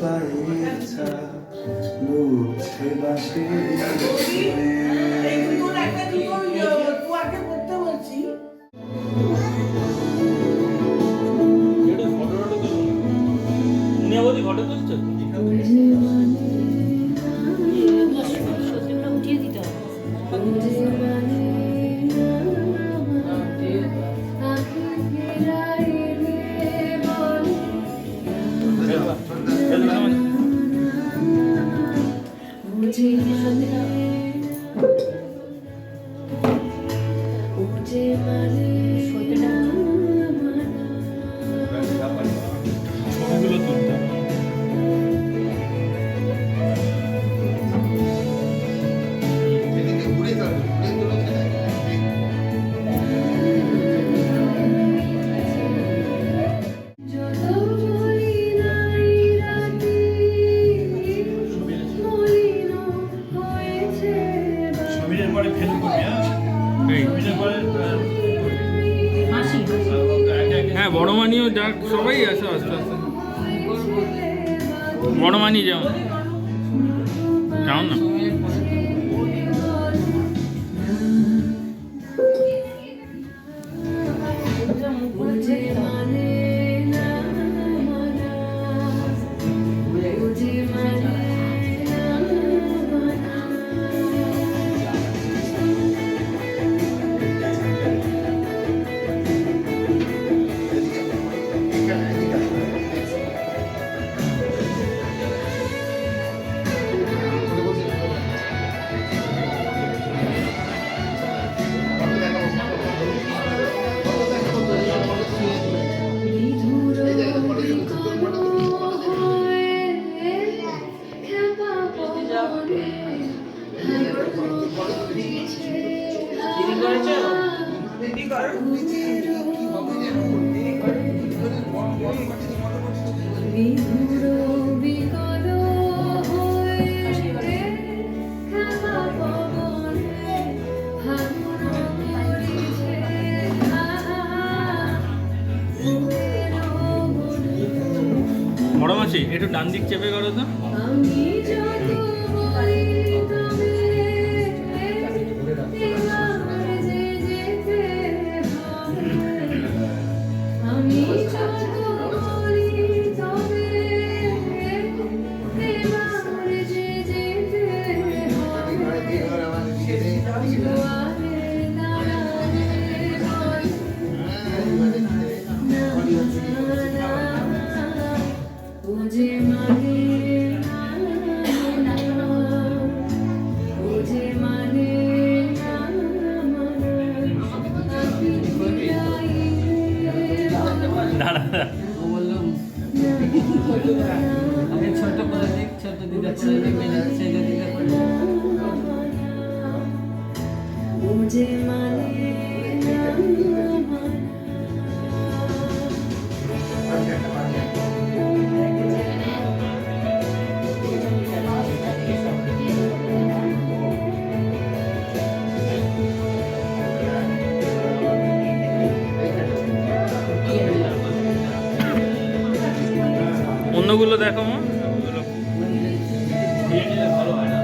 পায়ের ছাপ মুছে বাঁশির ফটো তুলছো? উঠিয়ে দিতে হবে। ছবিগুলো তুলতে হবে। ছবির পরে ফেল করবি, ছবির পরে হ্যাঁ বড় মানিও যাক, সবাই আসো আস্তে আস্তে। বড় মানি যেমন যাও না, বড় মাছি একটু ডান দিক চেপে করো তো। ছোট করে দিক, ছোট দিদা ছেলে দিক, ছেলে দিদা অন্যগুলো দেখো মা, ভালো হয় না।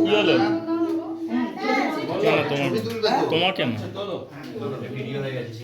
কি হলো? তোমার কেন? ভিডিও হয়ে গেছে।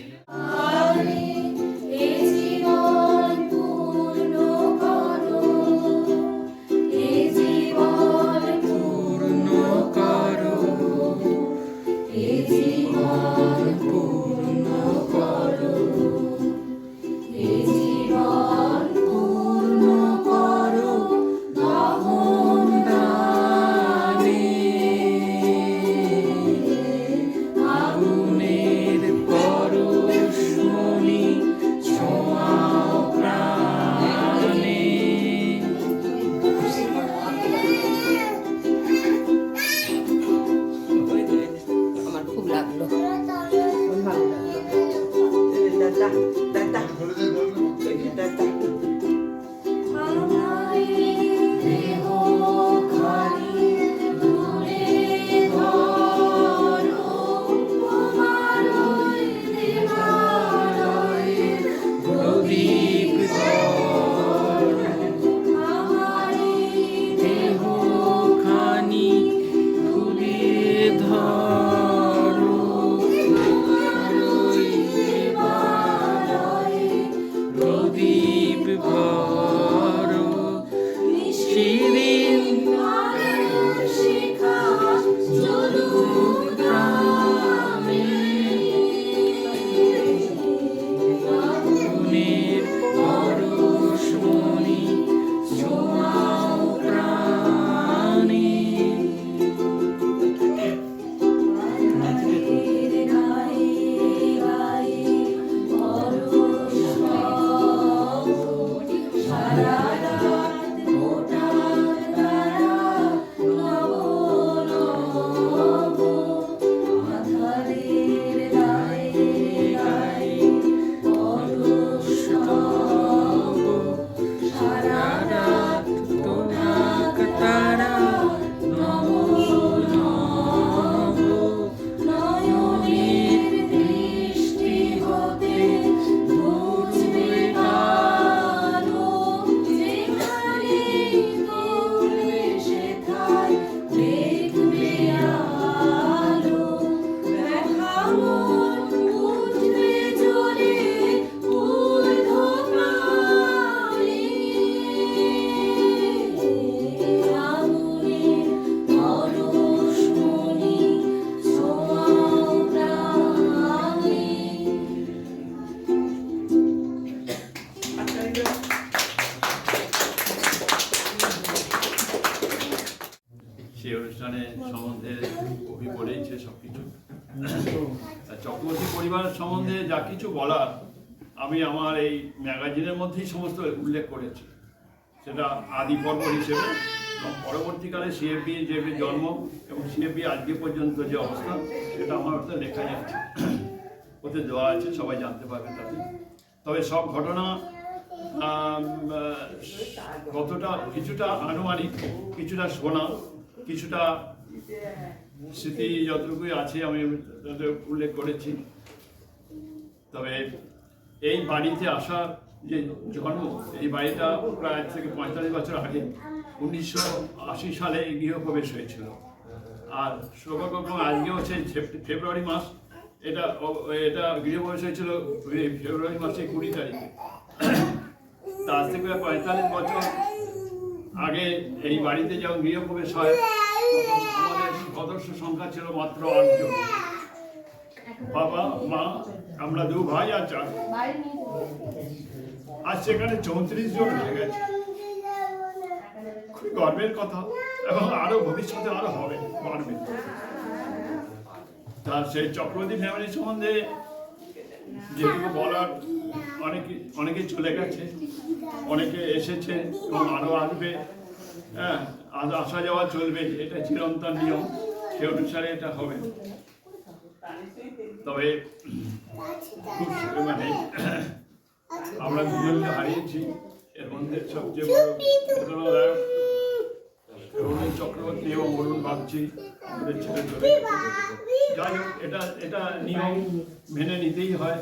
প্রদীপ দেহ খানি তুলে ধরো প্রদীপ ভরো সেদিন মনের পরশমণি ছোঁয়াও প্রাণে। সেই অনুষ্ঠানে সম্বন্ধে কবি বলেইছে সবকিছু। চক্রবর্তী পরিবারের সম্বন্ধে যা কিছু বলার আমি আমার এই ম্যাগাজিনের মধ্যেই সমস্ত উল্লেখ করেছি, সেটা আদি পর্ব হিসেবে এবং পরবর্তীকালে সিএফবি যে জন্ম এবং সিএফবি আজকে পর্যন্ত যে অবস্থা সেটা আমার ওতে লেখাই আছে, ওতে দেওয়া আছে, সবাই জানতে পারবে তাতে। তবে সব ঘটনা কতটা কিছুটা আনুমানিক, কিছুটা শোনা, কিছুটা স্মৃতি যতটুকুই আছে আমি তাদের উল্লেখ করেছি। তবে এই বাড়িতে আসার যে জন্ম, এই বাড়িটা প্রায় থেকে 45 বছর আগে 1980 সালে গৃহপ্রবেশ হয়েছিল। আর সৌভাগ্যক্রমে আজকে হচ্ছে ফেব্রুয়ারি মাস, এটা গৃহপ্রবেশ হয়েছিল ফেব্রুয়ারি মাসে 20 তারিখে। তা আজ থেকে 45 বছর আগে এই বাড়িতে যখন গৃহপ্রবেশ হয় তখন আমাদের সদস্য সংখ্যা ছিল মাত্র 8 জন, বাবা মা, আমরা 2 ভাই আর 4। আজ সেখানে 34 জন হয়ে গেছে। খুবই গর্বের কথা, এবং আরো ভবিষ্যতে আরো হবে, বাড়বে। তার সেই চক্রবর্তী ফ্যামিলি সম্বন্ধে যেটুকু বলার, অনেকে চলে গেছে, অনেকে এসেছে এবং আরো আসবে। হ্যাঁ, আজ আসা যাওয়া চলবে, এটা চিরন্তন নিয়ম, সে অনুসারে এটা হবে। তবে মানে আমরা দুজনকে হারিয়েছি, এর মধ্যে সবচেয়ে বড় চক্রবর্তী এবং অরুণ বাগচি আমাদের ছেলে চলে গেছে। যাই হোক, এটা নিয়ম মেনে নিতেই হয়,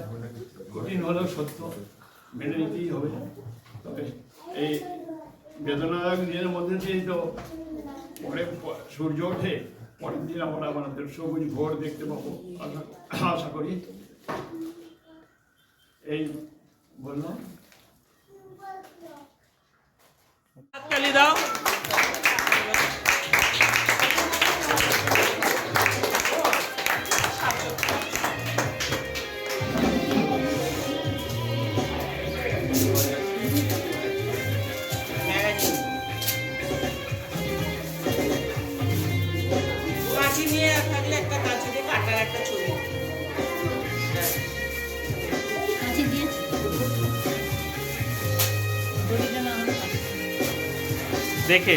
কঠিন হলেও সত্য, মেনে নিতেই হবে। তবে এই বেদনাদায়ক দিনের মধ্যে দিয়েই তো পরে সূর্য ওঠে, পরের দিন আমরা আমাদের সবুজ ভোর দেখতে পাবো আশা করি। এই বললাম। হাততালি দাও। কাঠি নিয়ে থাকলে একটা কাঁচি দিয়ে কাটার একটা ছবি দেখে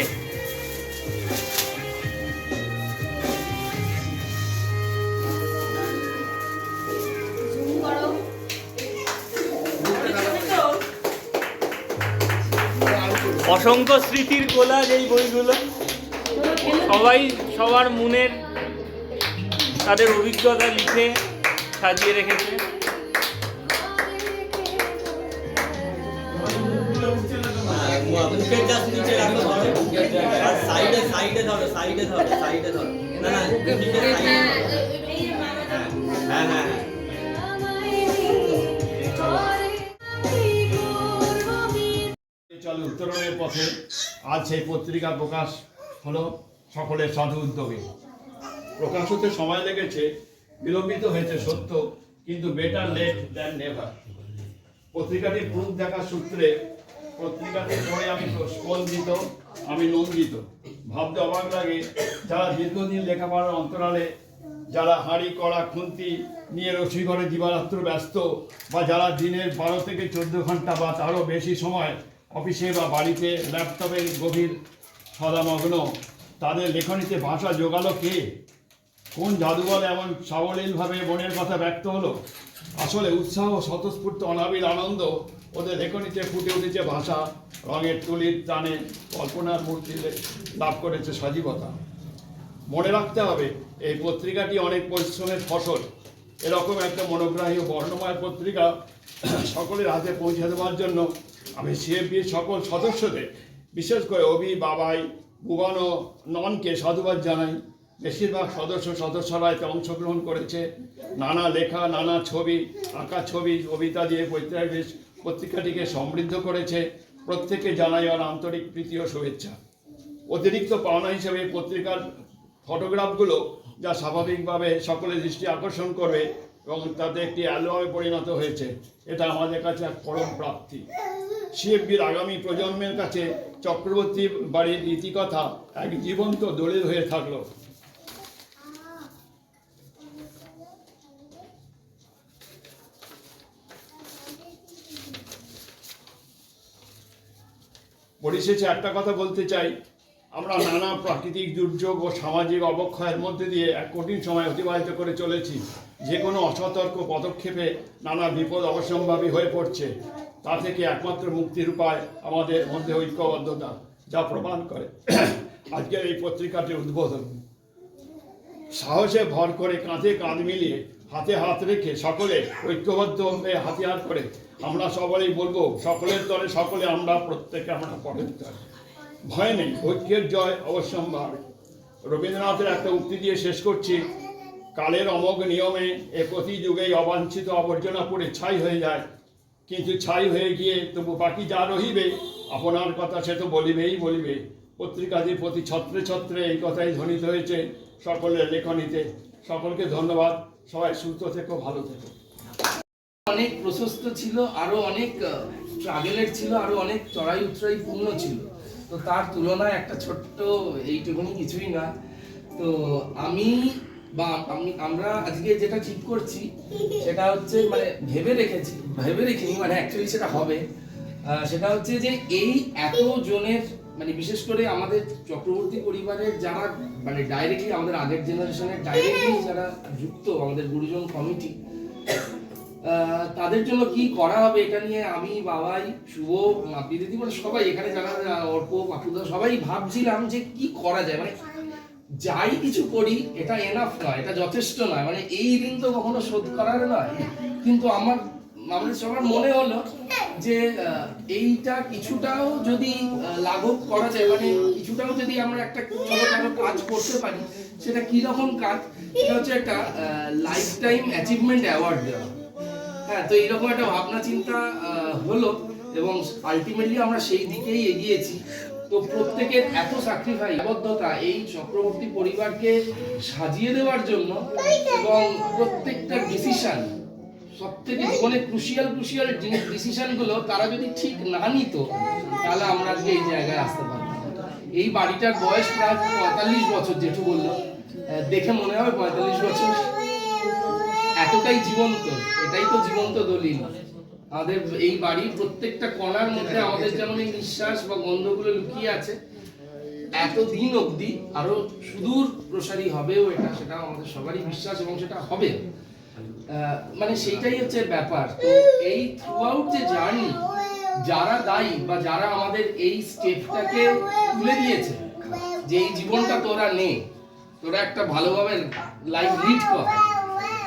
অসংখ্য স্মৃতির কোলাজ এই বইগুলো, সবাই সবার মনের তাদের অভিজ্ঞতা লিখে সাজিয়ে রেখেছে। বুকের জাস্ট নিচে রাখো ধরো আর সাইডে ধরো না না বুকের সাইডে হ্যাঁ হ্যাঁ চলো উত্তরণের পথে আজ সেই পত্রিকা প্রকাশ হলো সকলের সাধু উদ্যোগে। প্রকাশ হতে সময় লেগেছে, বিলম্বিত হয়েছে সত্য, কিন্তু বেটার লেট দ্যান নেভার। পত্রিকাটির প্রুফ দেখার সূত্রে পত্রিকাটি পড়ে আমি স্পন্দিত, আমি নন্দিত। ভাবতে অবাক লাগে, যারা দীর্ঘদিন লেখাপড়ার অন্তরালে, যারা হাঁড়ি কড়া খুন্তি নিয়ে রসি ঘরে দিবারাত্র ব্যস্ত, বা যারা দিনের 12 থেকে 14 ঘন্টা বা তারও বেশি সময় অফিসে বা বাড়িতে ল্যাপটপের গভীর সদামগ্ন, তাদের লেখনীতে ভাষা জোগালো কে? কোন জাদুবল এমন সাবলীলভাবে মনের কথা ব্যক্ত হলো? আসলে উৎসাহ, স্বতঃস্ফূর্ত অনাবিল আনন্দ ওদের লেখনীতে ফুটে উঠেছে ভাষা, রঙের তুলির টানে কল্পনার মূর্তি লাভ করেছে সজীবতা। মনে রাখতে হবে, এই পত্রিকাটি অনেক পরিশ্রমের ফসল। এরকম একটা মনোগ্রাহী ও বর্ণময় পত্রিকা সকলের হাতে পৌঁছে দেওয়ার জন্য আমি সিএফবির সকল সদস্যদের, বিশেষ করে অভি, বাবাই, বুবান ও ননকে সাধুবাদ জানাই। বেশিরভাগ সদস্যরা এতে অংশগ্রহণ করেছে। নানা লেখা, নানা ছবি, আঁকা ছবি, কবিতা দিয়ে পত্রিকাটিকে সমৃদ্ধ করেছে। প্রত্যেকে জানাই আমার আন্তরিক প্রীতি ও শুভেচ্ছা। অতিরিক্ত পাওনা হিসেবে পত্রিকার ফটোগ্রাফগুলো, যা স্বাভাবিকভাবে সকলের দৃষ্টি আকর্ষণ করবে এবং তাতে একটি অ্যালবামে পরিণত হয়েছে, এটা আমাদের কাছে এক পরম প্রাপ্তি। সিএফবির আগামী প্রজন্মের কাছে চক্রবর্তী বাড়ির ইতিকথা এক জীবন্ত দলিল হয়ে থাকলো। পরিশেষে একটা কথা বলতে চাই, আমরা নানা প্রাকৃতিক দুর্যোগ ও সামাজিক অবক্ষয়ের মধ্যে দিয়ে এক কঠিন সময় অতিবাহিত করে চলেছি। যে কোনো অসতর্ক পদক্ষেপে নানা বিপদ অবশ্যম্ভাবী হয়ে পড়ছে। তা থেকে একমাত্র মুক্তির উপায় আমাদের মধ্যে ঐক্যবদ্ধতা, যা প্রমাণ করে আজকের এই পত্রিকাটির উদ্বোধন। সাহসে ভর করে, কাঁধে কাঁধ মিলিয়ে, হাতে হাত রেখে, সকলে ঐক্যবদ্ধ হয়ে হাতিয়ার করে আমরা সকলেই বলবো, সকলের তরে সকলে আমরা, প্রত্যেকে আমরা পরের তরে। ভয় নেই, ঐক্যের জয় অবশ্যম্ভাবী। রবীন্দ্রনাথের একটা উক্তি দিয়ে শেষ করছি, কালের অমোঘ নিয়মে এ প্রতি যুগেই অবাঞ্ছিত আবর্জনা পড়ে ছাই হয়ে যায়, কিন্তু ছাই হয়ে গিয়ে তবু বাকি যা রহিবে, আপনার কথা সে তো বলিবেই বলিবে। পত্রিকাটির প্রতি ছত্রে ছত্রে এই কথাই ধ্বনিত হয়েছে সকলের লেখনীতে। সকলকে ধন্যবাদ। সবাই সুস্থ থেকো, ভালো থেকো। অনেক প্রশস্ত ছিল, আরো অনেক স্ট্রাগলের ছিল, আরো অনেক চড়াই উতরাই পূর্ণ ছিল। তো তার তুলনায় একটা ছোট্ট এইটুকুনি কিছুই না। তো আমরা আজকে যেটা ঠিক করছি সেটা হচ্ছে, মানে ভেবে রেখিনি, মানে অ্যাকচুয়ালি সেটা হবে। সেটা হচ্ছে যে এই এত জনের, মানে বিশেষ করে আমাদের চক্রবর্তী পরিবারের যারা, মানে ডাইরেক্টলি আমাদের আগের জেনারেশনের ডাইরেক্টলি যারা যুক্ত, আমাদের গুরুজন কমিটি, তাদের জন্য কি করা হবে এটা নিয়ে আমি, বাবাই, শুভ, মাপি দিদি, মানে সবাই এখানে যারা, অর্প, পাপুদা, সবাই ভাবছিলাম যে কি করা যায়। মানে যাই কিছু করি এটা এনাফ নয়, এটা যথেষ্ট নয়, মানে এই ঋণ তো কখনো শোধ করার নয়। কিন্তু আমাদের সবার মনে হলো যে এইটা কিছুটাও যদি লাঘব করা যায়, মানে কিছুটাও যদি আমরা একটা ছোটখাটো কাজ করতে পারি, সেটা কি রকম কাজ? সেটা হচ্ছে একটা লাইফ টাইম অ্যাচিভমেন্ট অ্যাওয়ার্ড দেওয়া। হ্যাঁ, তো এইরকম একটা ভাবনা চিন্তা হলো এবং আলটিমেটলি আমরা সেই দিকেই এগিয়েছি। তো প্রত্যেকের এত স্যাক্রিফাইস, আবদ্ধতা এই চক্রবর্তী পরিবারকে সাজিয়ে দেওয়ার জন্য, এবং প্রত্যেকটা ডিসিশন, সবথেকে জীবনে ক্রুশিয়াল ডিসিশনগুলো তারা যদি ঠিক না নিত, তাহলে আমরা আজকে এই জায়গায় আসতে পারতাম। এই বাড়িটার বয়স প্রায় 45 বছর, জেঠু বললো, দেখে মনে হয় 45 বছর। এতটাই জীবন্ত, এটাই তো জীবন্ত দলিল। আমাদের এই বাড়ির প্রত্যেকটা কণার মধ্যে আমাদের যেমন এই নিঃশ্বাস বা গন্ধগুলো লুকিয়ে আছে, এতদিন অবধি আরো সুদূর প্রসারী হবেও এটা, সেটা আমাদের সবারই বিশ্বাস এবং সেটা হবে। মানে সেইটাই হচ্ছে ব্যাপার। তো এই থ্রু আউট যে জার্নি, যারা দায়ী বা যারা আমাদের এই স্টেপটাকে তুলে দিয়েছে যে এই জীবনটা তোরা নে, তোরা একটা ভালোভাবে লাইফ লিড কর,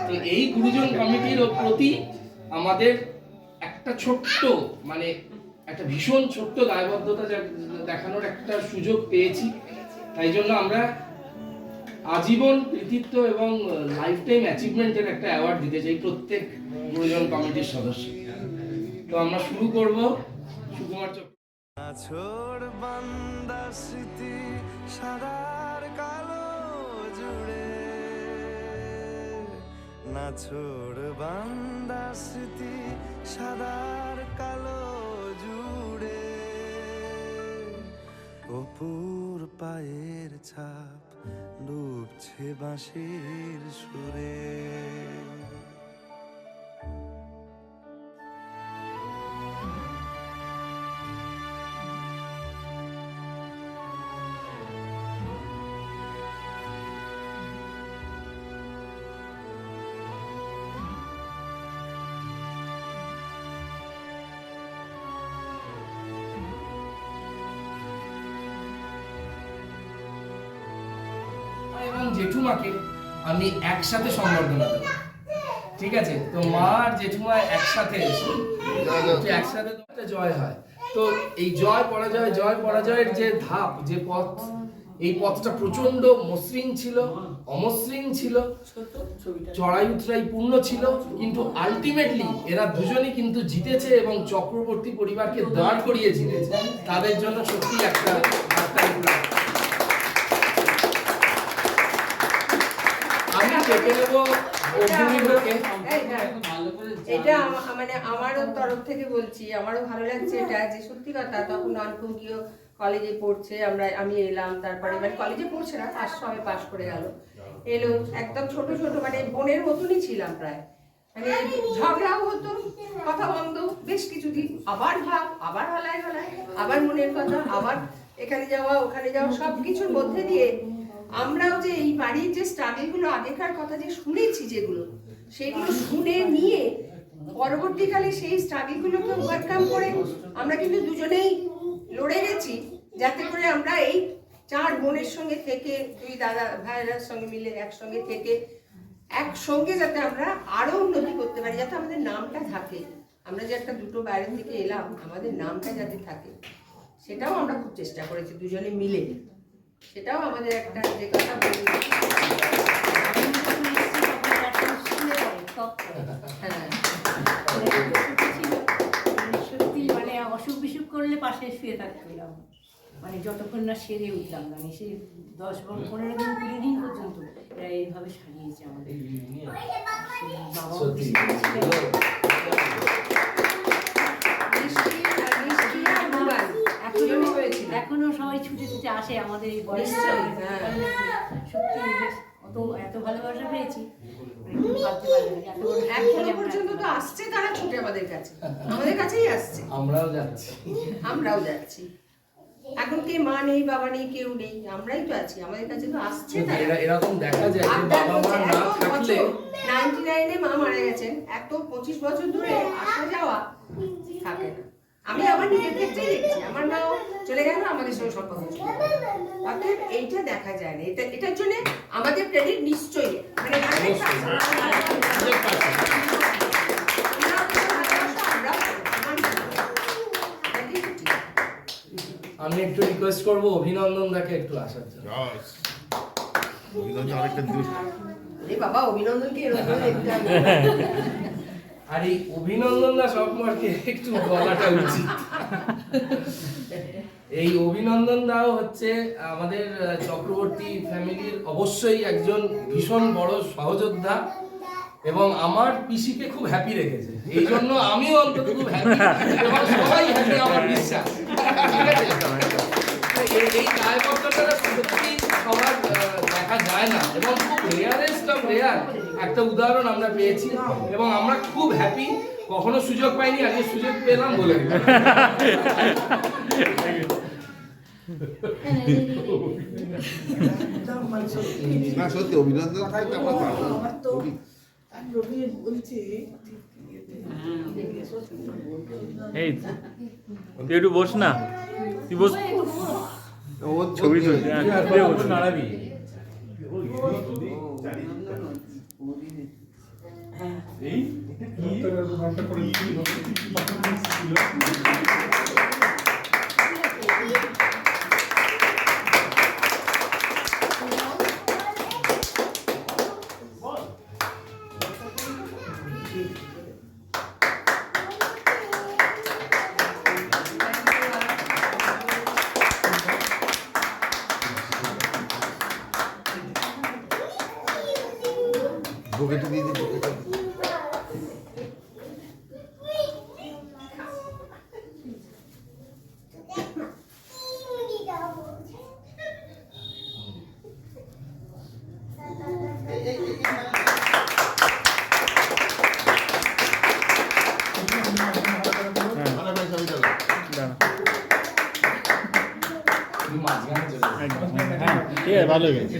তো এই গুরুজন কমিটির প্রতি আমাদের একটা ছোট্ট, মানে একটা ভীষণ ছোট্ট দায়বদ্ধতা দেখানোর একটা সুযোগ পেয়েছি। তাই জন্য আমরা আজীবন কৃতিত্ব এবং লাইফ টাইম অ্যাচিভমেন্টের একটা অ্যাওয়ার্ড দিতে চাই প্রত্যেক গুরুজন কমিটির সদস্য। তো আমরা শুরু করব সুকুমার চক্রবর্তী। নাছোড় বান্দা স্মৃতি সাদার কালো জুড়ে, নাছোড় বান্দা স্মৃতি সাদার কালো জুড়ে, অপুর পায়ের ছাপ ডুবছে বাঁশির সুরে। এবং জেঠুমাকে আমি একসাথে সম্বর্ধনা দেবো, ঠিক আছে? তো মা আর জেঠুমা একসাথে এসে একসাথে তো একটা জয় হয়। তো এই জয় পরাজয়ের যে ধাপ, যে পথ, এই পথটা প্রচন্ড মসৃণ ছিল, অমসৃণ ছিল, চড়াই উতরাই পূর্ণ ছিল, কিন্তু আলটিমেটলি এরা দুজনই কিন্তু জিতেছে এবং চক্রবর্তী পরিবারকে দাঁড় করিয়ে জিতেছে। তাদের জন্য সত্যি একটা আমি চেপে নেব অগ্নিমিত্রকে। এটা মানে আমারও তরফ থেকে বলছি, আমারও ভালো লাগছে এটা যে সত্যি কথা, তখন ননকুঙ্গীয় কলেজে পড়ছে, আমি এলাম, তারপরে মানে কলেজে পড়ছে না, সবে পাশ করে গেল, এলো একদম ছোট ছোট মানে বোনের মতনই ছিলাম প্রায়, মানে ঝগড়াও হতো, কথা বন্ধ বেশ কিছুদিন, আবার ভাব, আবার হলায় হলায়, আবার মনের কথা, আবার এখানে যাওয়া ওখানে যাওয়া, সব কিছুর মধ্যে দিয়ে আমরাও যে এই বাড়ির যে স্ট্রাগলগুলো আগেকার কথা যে শুনেছি, যেগুলো সেগুলো শুনে নিয়ে পরবর্তীকালে সেই স্ট্রাগলগুলোকে ওভারকাম করে আমরা কিন্তু দুজনেই লড়ে গেছি, যাতে করে আমরা এই 4 বোনের সঙ্গে থেকে, 2 দাদা ভাইয়ের সঙ্গে মিলে একসঙ্গে থেকে একসঙ্গে যাতে আমরা আরো উন্নতি করতে পারি, যাতে আমাদের নামটা থাকে। আমরা যে একটা দুটো বাইরে থেকে এলাম, আমাদের নামটা যাতে থাকে, সেটাও আমরা খুব চেষ্টা করেছি দুজনে মিলে। সেটাও আমাদের একটা যে কথা বলি, সত্যি মানে অসুখ বিসুখ করলে পাশে শুয়ে থাকতাম, মানে যতক্ষণ না সেরে উঠলাম না, সে 10-15 দিন 20 দিন পর্যন্ত এরা এইভাবে সারিয়েছে আমাদের। এখনো সবাই ছুটে ছুটে আসে আমাদের এই বয়সে, সত্যি এত ভালোবাসা পেয়েছি এখনো পর্যন্ত তো আসছে, তারা ছুটে আমাদের কাছেই আসছে, আমরাও যাচ্ছি। এখন কে মা নেই, বাবা নেই, কেউ নেই, আমরাই তো আছি, আমাদের কাছে তো আসছে। এরকম দেখা যায় যে বাবা মা না থাকলে 99-এ মা মারা গেছেন, এত 25 বছর ধরে আসা যাওয়া থাকে না। আমি আমার নিজের ক্ষেত্রেই দেখছি, আমার মাও চলে গেল, আমাদের সঙ্গে সম্পর্ক ছিল, অতএব এইটা দেখা যায় না। এটার জন্য আমাদের ক্রেডিট নিশ্চয়ই, মানে আমি একটু রিকোয়েস্ট করবো অভিনন্দন দাকে একটু আসার জন্য। বাবা অভিনন্দনকে আর এই অভিনন্দন দা সম্পর্কে একটু বলাটা উচিত। এই অভিনন্দন দাও হচ্ছে আমাদের চক্রবর্তী ফ্যামিলির অবশ্যই একজন ভীষণ বড় সহযোদ্ধা, এবং আমার পিসিকে খুব হ্যাপি রেখেছে, এই জন্য আমিও অন্তত খুব হ্যাপি, এবং সবাই হ্যাপি আমার বিশ্বাস। এই দায়বদ্ধতাটা সত্যি সবার দেখা যায় না, এবং খুব রেয়ারেস্ট অফ রেয়ার একটা উদাহরণ আমরা পেয়েছি, এবং আমরা খুব হ্যাপি। কখনো সুযোগ পাইনি, আজকে সুযোগ পেলাম বলে না, সত্যি অভিনন্দন। এই তুই একটু বস না, তুই বস, ছবি নাড়াবি। এই চোখেটা দিয়ে দিই, চোখেটা। দাঁড়া। তুমি মাঝখানে চলে যাও। একদম। হ্যাঁ, ঠিক আছে, ভালো হয়েছে।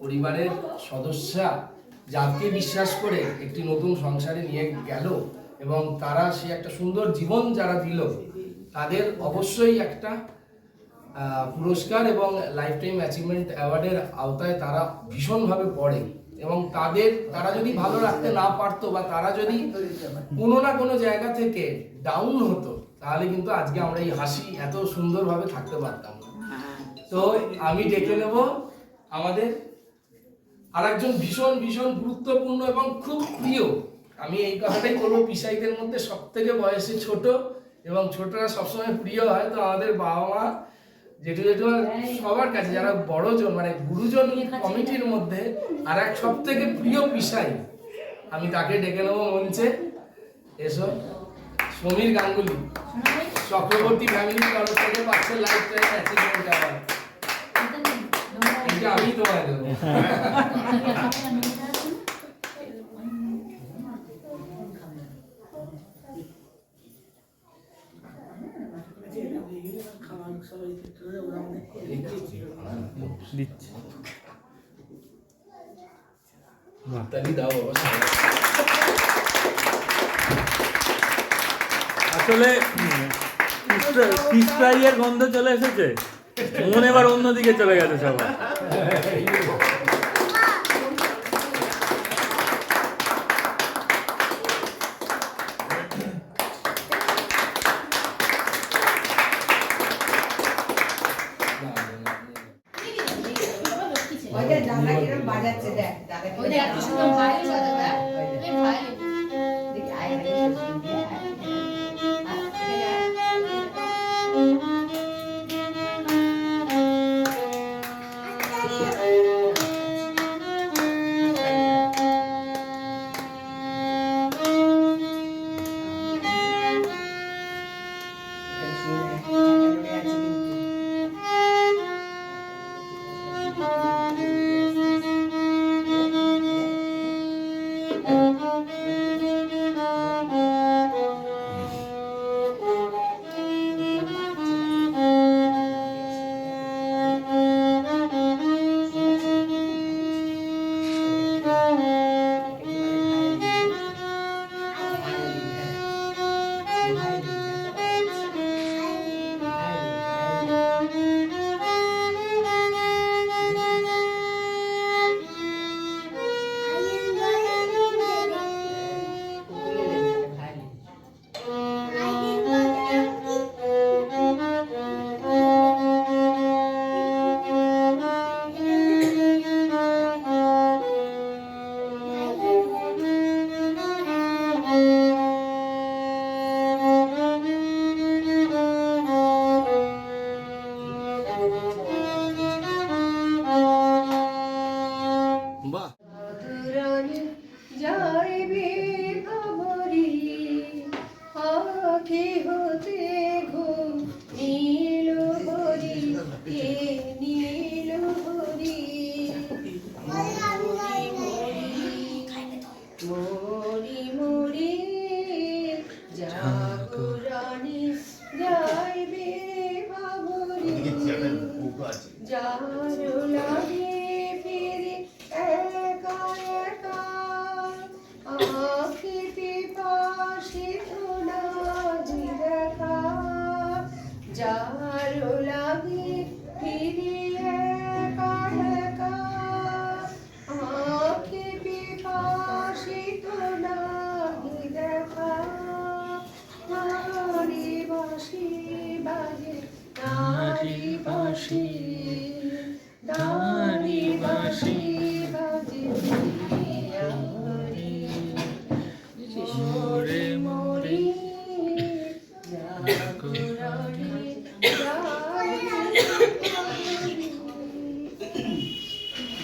পরিবারের সদস্যা যাকে বিশ্বাস করে একটি নতুন সংসারে নিয়ে গেল এবং তারা সে একটা সুন্দর জীবন যারা দিল, তাদের অবশ্যই একটা পুরস্কার এবং লাইফ টাইম অ্যাচিভমেন্ট অ্যাওয়ার্ডের আওতায় তারা ভীষণভাবে পড়ে। এবং তারা যদি ভালো রাখতে না পারতো বা তারা যদি কোনো না কোনো জায়গা থেকে ডাউন হতো, তাহলে কিন্তু আজকে আমরা এই হাসি এত সুন্দরভাবে থাকতে পারতাম না। তো আমি ডেকে নেব আমাদের আরেকজন ভীষণ ভীষণ গুরুত্বপূর্ণ এবং খুব প্রিয়, আমি এই কথাটাই বলবো, পিসাইদের মধ্যে সব থেকে বয়সে ছোট এবং ছোটরা সবসময় প্রিয় হয়। তো আমাদের বাবা মা, জেঠু জেঠুমা সবার কাছে যারা বড়জন মানে গুরুজন কমিটির মধ্যে আর এক সব থেকে প্রিয় পিসাই, আমি তাকে ডেকে নেবো মঞ্চে। এসো। সমীর গাঙ্গুলি চক্রবর্তী ফ্যামিলির তরফ থেকে পাচ্ছে লাইফ টাইম অ্যাচিভমেন্ট অ্যাওয়ার্ড। এটা আমি তোমায় দেবো। দিচ্ছি। তালি দাও বাবা। আসলে ফিশ ফ্রাইয়ের গন্ধ চলে এসেছে, মন এবার অন্যদিকে চলে গেছে সবাই। ওই যে দাদা কিরম বাজাচ্ছে দেখ, দাদা ওই যে এত সুন্দর ভাইও বাজাবে, এই ভাই দেখি আয় আয় সুন্দর দিয়ে আয়।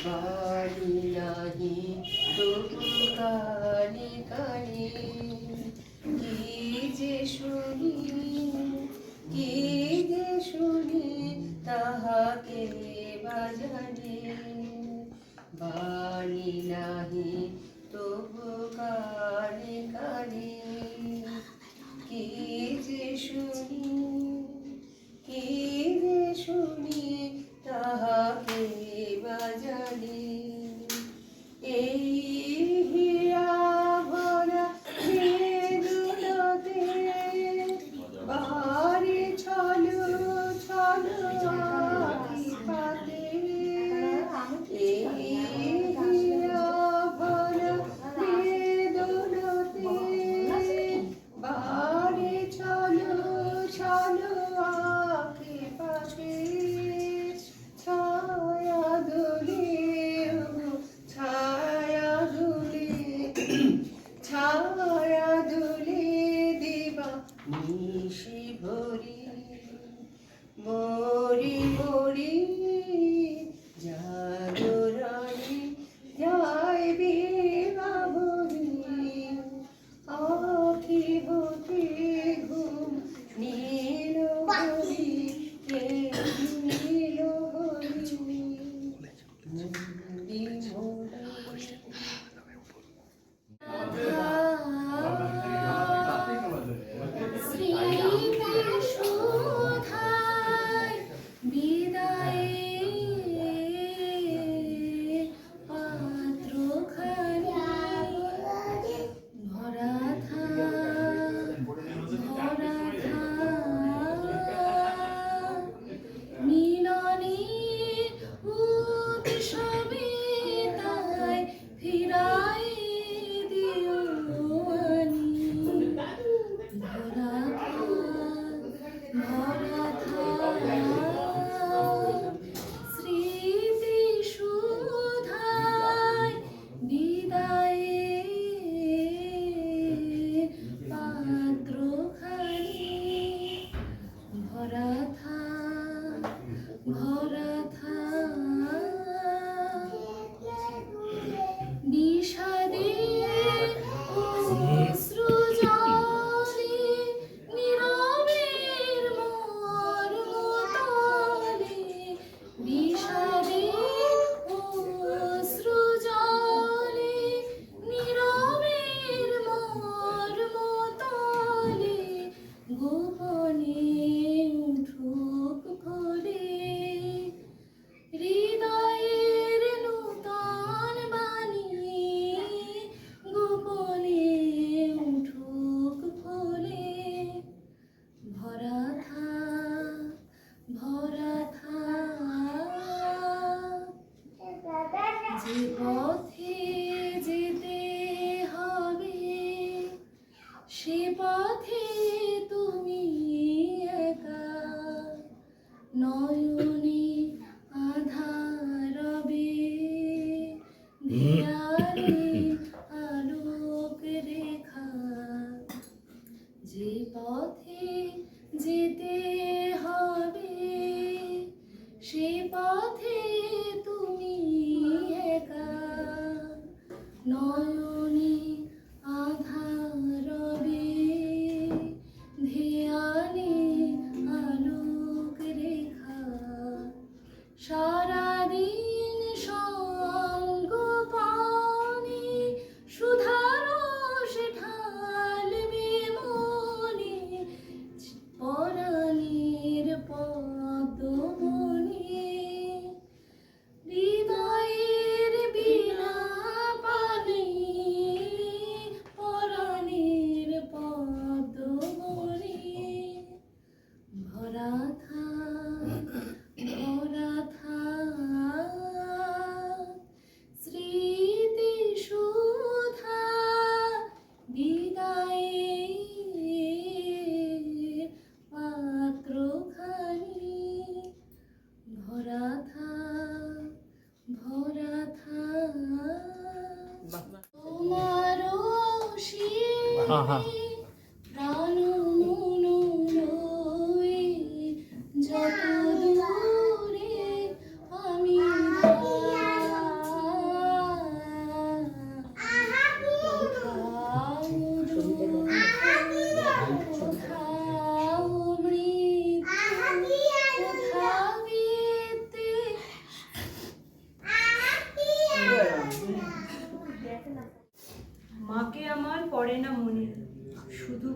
বাড়ি নাহি বাণী নাহি তবু কানে কানে কি যে শুনি তাহাকে বাজানি এই হীরা ভরা বেদনাতে বাড়ি ছলো ছলো আঁখি পাতে এই হীরা ভরা বেদনাতে বাড়ি ছলো ছলো আঁখি পাতে ছায়া দুলে ছায়া দুলে দিবা নিশি ভরি মরি মরি জাগরণে যাইবে বাবরি আখি হতে ঘুম নীল হরি নীল হরি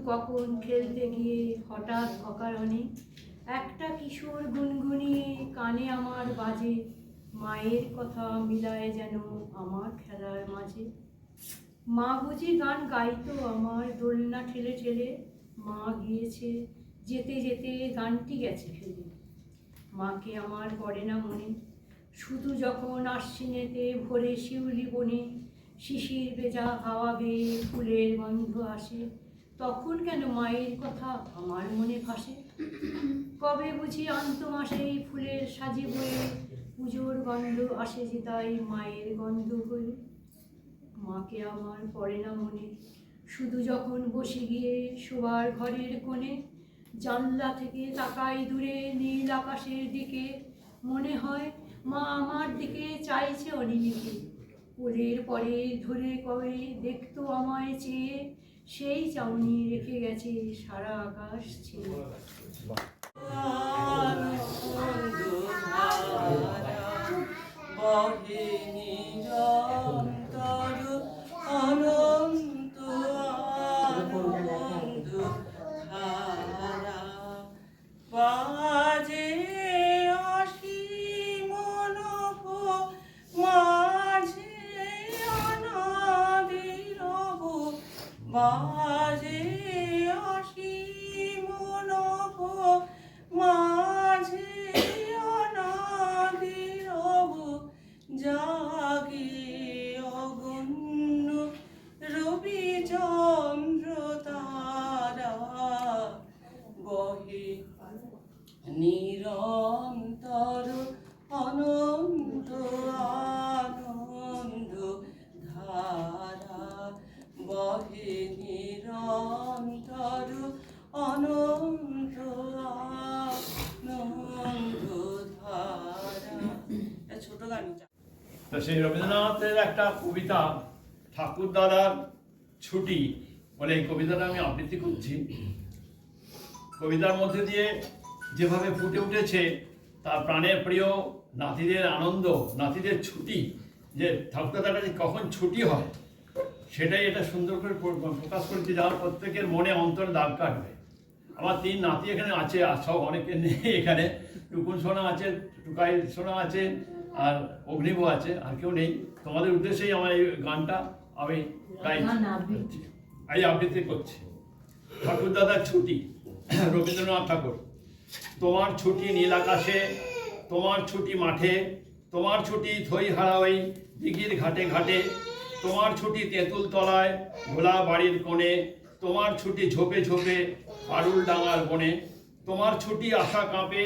কখন খেলতে গিয়ে হঠাৎ অকারণে একটা কিশোর গুনগুনিয়ে কানে আমার বাজে, মায়ের কথা মিলায় যেন আমার খেলার মাঝে। মা বুঝি গান গাইতো আমার দোলনা ঠেলে ঠেলে, মা গিয়েছে যেতে যেতে গানটি গেছে ফেলে। মাকে আমার পড়ে না মনে, শুধু যখন আশ্বিনেতে ভোরে শিউলি বনে শিশির ভেজা হাওয়া বেয়ে ফুলের গন্ধ আসে, তখন কেন মায়ের কথা আমার মনে ভাসে। কবে বুঝি আন্ত মাসে ফুলের সাজি বয়ে পুজোর গন্ধ আসে যে তাই মায়ের গন্ধ হয়ে। মাকে আমার পড়ে না মনে, শুধু যখন বসে গিয়ে শোবার ঘরের কোণে জানলা থেকে তাকাই দূরে নীল আকাশের দিকে, মনে হয় মা আমার দিকে চাইছে অনিমিকে। কোলের পরে ধরে কবে দেখতো আমায় চেয়ে, সেই চাউনি রেখে গেছে সারা আকাশ ছেয়ে। বাজে অসীম নভ মাঝে অনাবিরব, বাজে অসীম নভ মাঝে অনাবিরব, জাগে অগণ্য রবি চন্দ্র তারা, বহে নিরন্তর অনন্ত আনন্দ ধারা, বহে নিরন্তর অনন্ত আনন্দ ধারা। ছোট গান। তো সেই রবীন্দ্রনাথের একটা কবিতা ঠাকুর দাদার ছুটি বলে এই কবিতাটা আমি আবৃত্তি করছি। কবিতার মধ্যে দিয়ে যেভাবে ফুটে উঠেছে তার প্রাণের প্রিয় নাতিদের আনন্দ, নাতিদের ছুটি, যে ঠাকুর দাদাটা যে কখন ছুটি হয় সেটাই এটা সুন্দর করে প্রকাশ করছে, যা প্রত্যেকের মনে অন্তরে দাগ কাটবে। আমার 3 নাতি এখানে আছে, আর সব অনেকে নেই এখানে। টুকুন সোনা আছে, টুকাই সোনা আছে, আর অগ্নিব আছে, আর কেউ নেই। তোমাদের উদ্দেশ্যেই আমার এই গানটা আমি গাইছি, এই আবৃত্তি করছি। ঠাকুর দাদার ছুটি, রবীন্দ্রনাথ ঠাকুর। তোমার ছুটি নীল আকাশে, তোমার ছুটি মাঠে, তোমার ছুটি থই হারাওই দিঘির ঘাটে ঘাটে, তোমার ছুটি তেঁতুল তলায় ভোলা বাড়ির কোণে, তোমার ছুটি ঝোপে ঝোপে পারুল ডাঙার বনে, তোমার ছুটি আশা কাঁপে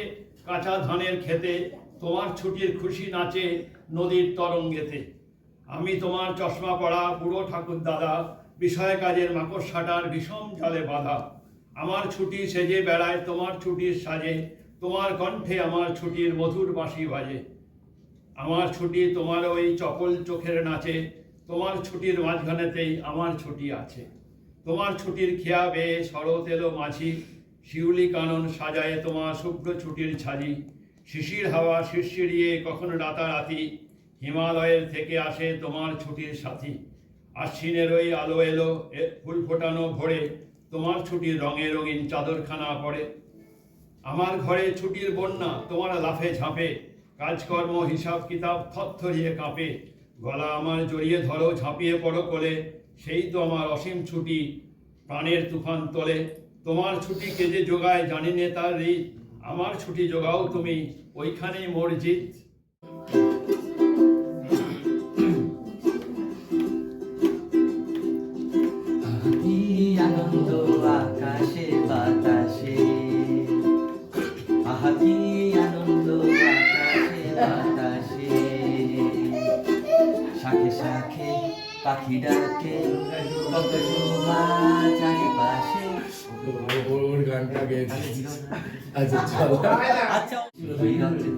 কাঁচা ধানের খেতে, তোমার ছুটির খুশি নাচে নদীর তরঙ্গেতে। আমি তোমার চশমা পড়া বুড়ো ঠাকুর দাদা, বিষয় কাজের মাকড়সাটার বিষম জলে বাঁধা। আমার ছুটি সেজে বেড়ায় তোমার ছুটির সাজে, তোমার কণ্ঠে আমার ছুটির মধুর বাঁশি বাজে। আমার ছুটি তোমার ওই চপল চোখের নাচে, তোমার ছুটির মাঝখানেতেই আমার ছুটি আছে। তোমার ছুটির খেয়া বেয়ে শরৎ এলো মাঝি, শিউলি কানন সাজায় তোমার শুভ্র ছুটির ছাজি। শিশির হাওয়া শিরশিরিয়ে কখন রাতারাতি, হিমালয়ের থেকে আসে তোমার ছুটির সাথী। আশ্বিনের ওই আলো এলো ফুল ফোটানো ভোরে, তোমার ছুটির রঙে রঙিন চাদরখানা পড়ে। আমার ঘরে ছুটির বন্যা তোমার লাফে ঝাঁপে, কাজকর্ম হিসাব কিতাব থরথরিয়ে কাঁপে। গলা আমার জড়িয়ে ধরো ঝাঁপিয়ে পড়ো কোলে, সেই তো আমার অসীম ছুটি প্রাণের তুফান তোলে। তোমার ছুটি কে যে জোগায় জানি নে তার রীত, আমার ছুটি জোগাও তুমি ওইখানেই মোর জিত। আনন্দ আকাশে বাতাসে, আহা কি আনন্দ আকাশে বাতাসে, শাখে শাখে পাখি ডাকে কত শোভা চারিপাশে। ওর গানটা গেয়েছি। আচ্ছা,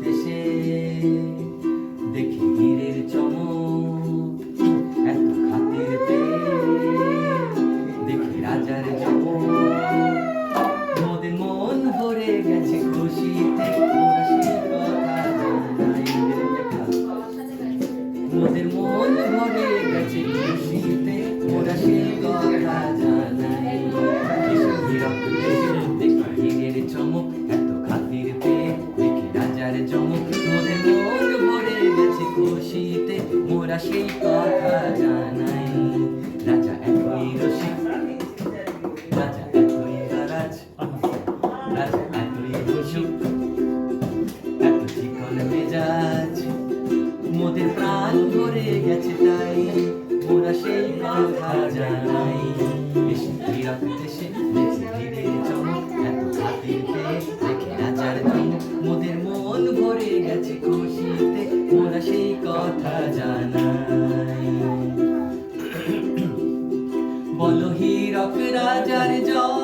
দেশে দেখি হীরের চমক, এত খাতির পেয়ে দেখি রাজার জমক। মোদের মন ভরে গেছে খুশিতে, মোদের মন ভরে গেছে খুশিতে, ওরা সে কথা জানাই। আজ এতই খুশি এত চিকন মেজাজ মোদের প্রাণ ভরে গেছে তাই মোরা সেই কথা জানাই এসে বিরাট দেশে দেখি ধীরে চমক এত হাতের পেয়ে দেখে রাজার চমক মোদের মন ভরে গেছে খুশিতে মোরা সেই কথা জানাই বলো হীরক রাজার জয়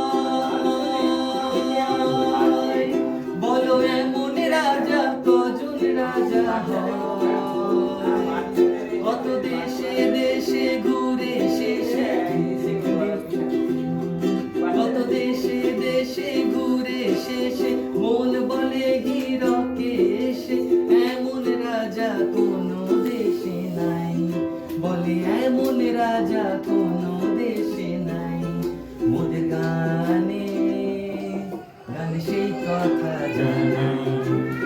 বলো এমন রাজা কজন রাজা হয় কত দেশে দেশে ঘুরে শেষে কত দেশে দেশে ঘুরে শেষে মন বলে হীরকে এসে এমন রাজা কোনো দেশে নাই বলে এমন রাজা কোনো দেশে নাই মোদের গানে গানে সেই কথা জানাই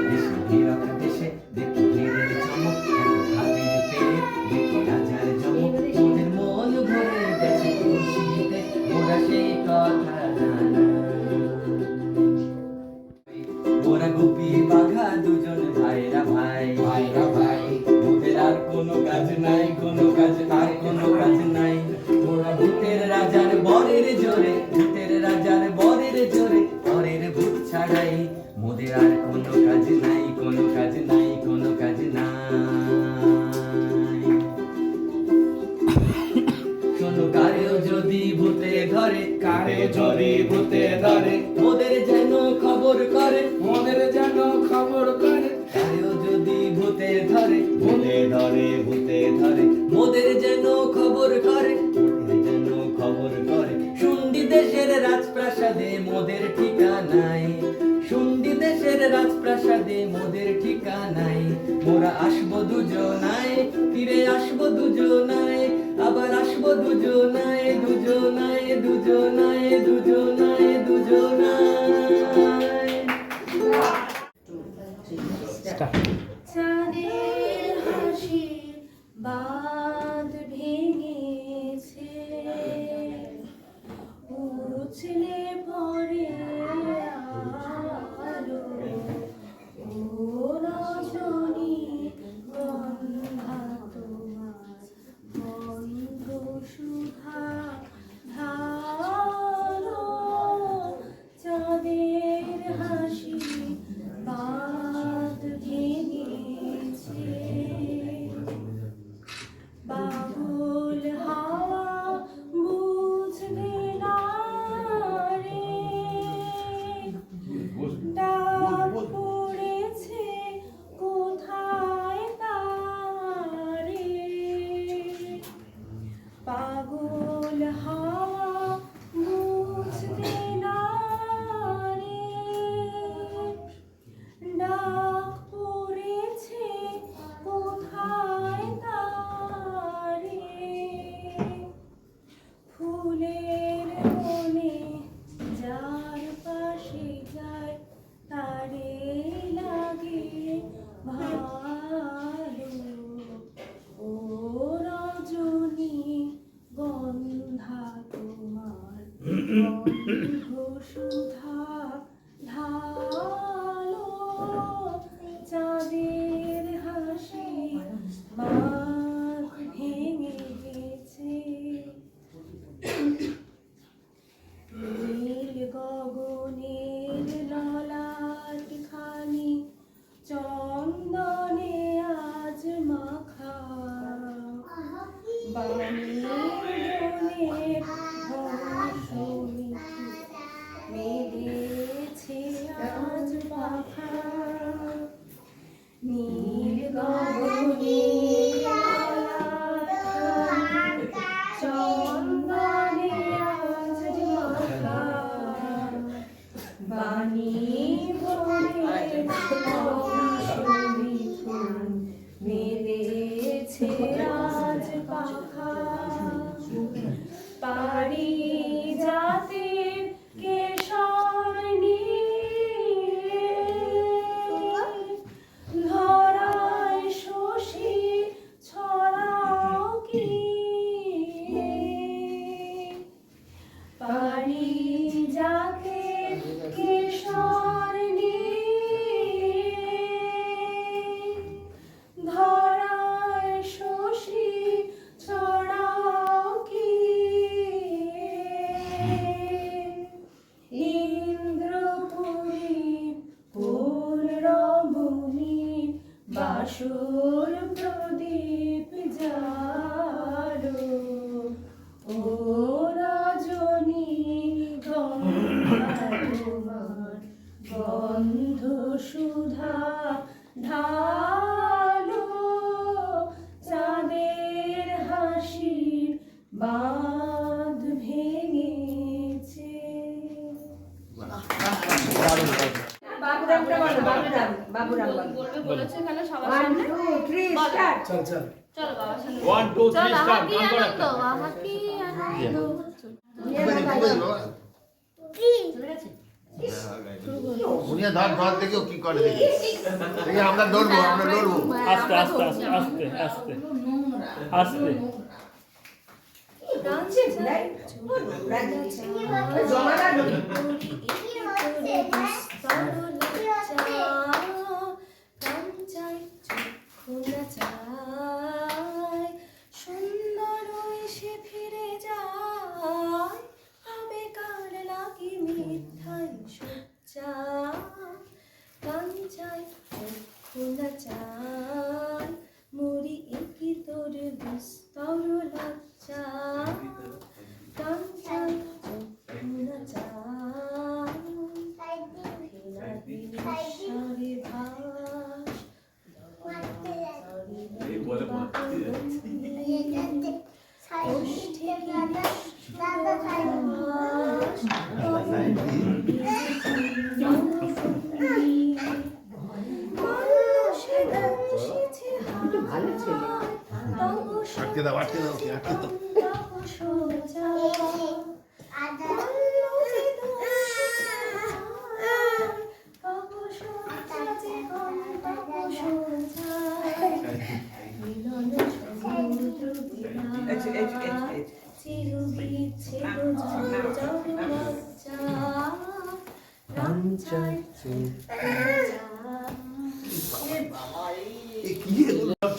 দেশে হীরক দেশে দেখি হীরের চমক এত হাতের পেয়ে দেখি রাজার চমক মোদের মন ভরে গেছে খুশিতে মোরা সেই কথা জানাই ওরা গুপি বাঘা দুজন ভাইরা ভাই ভাইরা ভাই ওদের আর কোনো কাজ নাই কোনো কাজ আর কোনো কাজ নাই ওরা ভূতের রাজার বরের জোরে ভূতের রাজার বরের জোরে পরের ভূত ছাড়াই মোদের আর কোনো কাজ নাই কোনো কাজ নাই কোনো কাজ নাই শোনো কারেও যদি ভূতে ধরে কারে যদি ভূতে ধরে মোদের যেন খবর করে মোদের যেন খবর করে কারেও যদি ভূতে ধরে ভূতে ধরে ভূতে ধরে মোদের যেন খবর করে মোদের যেন খবর করে শুন্ডি দেশের রাজপ্রাসাদে মোদের ঠিকানাই শুন্ডি দেশের রাজপ্রাসাদে মোদের ঠিকানাই মোরা আসবো দুজনাই ফিরে আসবো দুজনাই আবার আসবো দুজনাই দুজনাই দুজনাই দুজনাই দুজনাই চাঁদের হাসি বাঁধ ভেঙেছে উছলে পড়ে আলো ও রজনী গন্ধা তোমার গন্ধ সুধা ধারো চাঁদের হাসি বাঁধ ভেঙেছে বাবুল হাওয়া বুঝবে না রে ডাক পড়েছে কোথায় তারে পাগল হাওয়া বুঝবে না রে ডাক পড়েছে কোথায় তারে ফুলের মনে যার পাশে যায় তারে লাগে ভালো ও রজনী গন্ধা তোমার গন্ধ সুধা ঢালো চাঁদের হাসি বাঁধ ভেঙে গেছে নীল গগনের ললাট খানি চন্দনে আজ মাখা বানিয়ে মেলেছে আজ পাখা নীল গগনের ললাট খানি চন্দনে আজ মাখা বাণী বলে মেলেছে আজ পাখা পারি জাতের কেশর নিয়ে ধরায় শশী ছড়াও কি পারি জাতের কেশর বাসর প্রদীপ জালো ও রজনী গঙ্গা তোমার গন্ধ সুধা ঢালো চাঁদের হাসির বাঁধ ভেঙেছে। বাবুরামটা বলো, বাবুরাম, বাবুরাম বলো। 1, 2, 3, start. চল 1 2 3 স্টার্ট গান করো একটা। উনিয়া ধর ধর দেখো কি করে দেখি এই আমরা দৌড়বো আস্তে আস্তে আস্তে আস্তে আস্তে আস্তে সুন্দর এসে ফিরে যায় তবে কার লাগি মিথ্যাই সচ্চা প্রাণ চাই খোলা চাই মরি একই তোর বিস্তর লজ্জা প্রাণ চাই খোলা চাই ঈশ্বরে ভাস আটকে দাও আটকে দাও আটকে দাও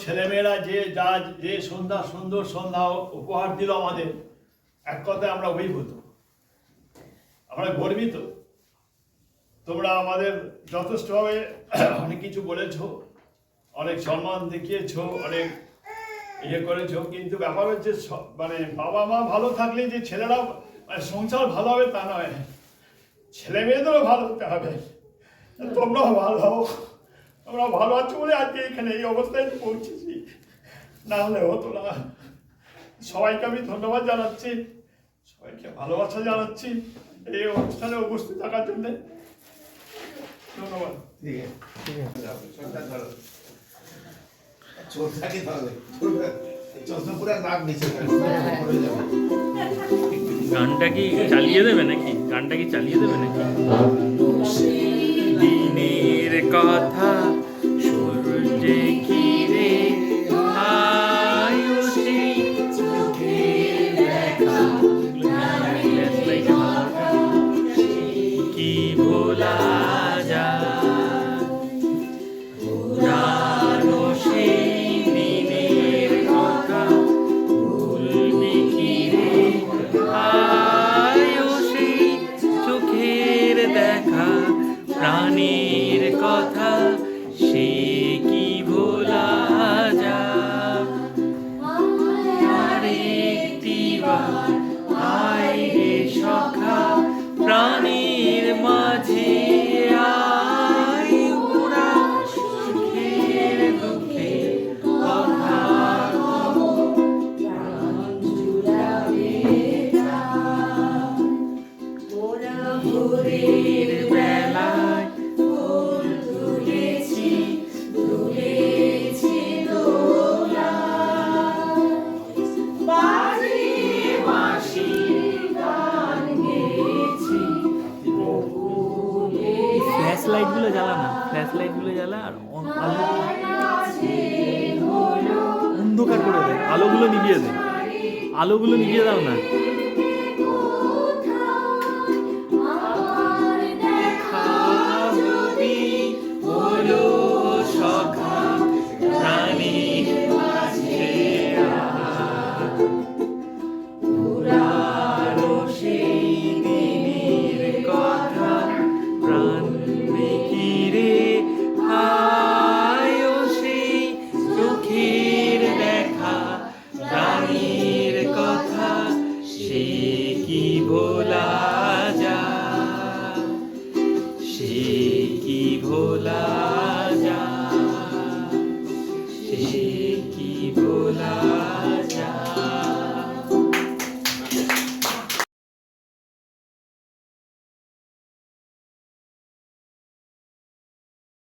ছেলেমেয়েরা যে সন্ধ্যা সুন্দর সন্ধ্যা উপহার দিল আমাদের, এক কথায় আমরা অভিভূত, আমরা গর্বিত। তোমরা আমাদের যথেষ্টভাবে অনেক কিছু বলেছো, অনেক সম্মান দেখিয়েছো, অনেক ইয়ে করেছো, কিন্তু ব্যাপার হচ্ছে মানে বাবা মা ভালো থাকলে যে ছেলেরা মানে সংসার ভালো হবে তা নয়, ছেলে মেয়েদেরও ভালো হতে হবে। তোমরাও ভালো হও, তোমরা ভালো আছো বলে আজকে এখানে এই অবস্থায় পৌঁছেছি, না হলে হতো না। সবাইকে আমি ধন্যবাদ জানাচ্ছি, সবাইকে ভালোবাসা জানাচ্ছি এই অনুষ্ঠানে উপস্থিত থাকার জন্য। ধন্যবাদ। ঠিক আছে সরকার ধরো চোরটাকে ধরবে চশমা পুরো নাক নিচে পড়ে যাবে। গানটা কি চালিয়ে দেবে নাকি? গানটা কি চালিয়ে দেবে নাকি? দিনের কথা সূর্যে কিরে আয়ুষী চোখের দেখা কি ভোলা যায় পুরানো সেই দিনের কথা ভুলবি কি রে আয়ুষী চোখের দেখা প্রাণীর কথা সে কি ভোলা যায় আরেকটিবার আয় রে সখা প্রাণীর মাঝে আয় ওরা সুখের দুঃখের কথা ভোরের বেলায় ফুল তুলেছি তুলেছি দোলা বাজে বাঁশি গান গেয়েছি ফ্ল্যাশ লাইট গুলো জ্বালা না, ফ্ল্যাশ লাইট গুলো জ্বালা আর আলো অন্ধকার করে দেয়, আলোগুলো নিভিয়ে দেয়, আলোগুলো নিভিয়ে দাও না। কি ভোলা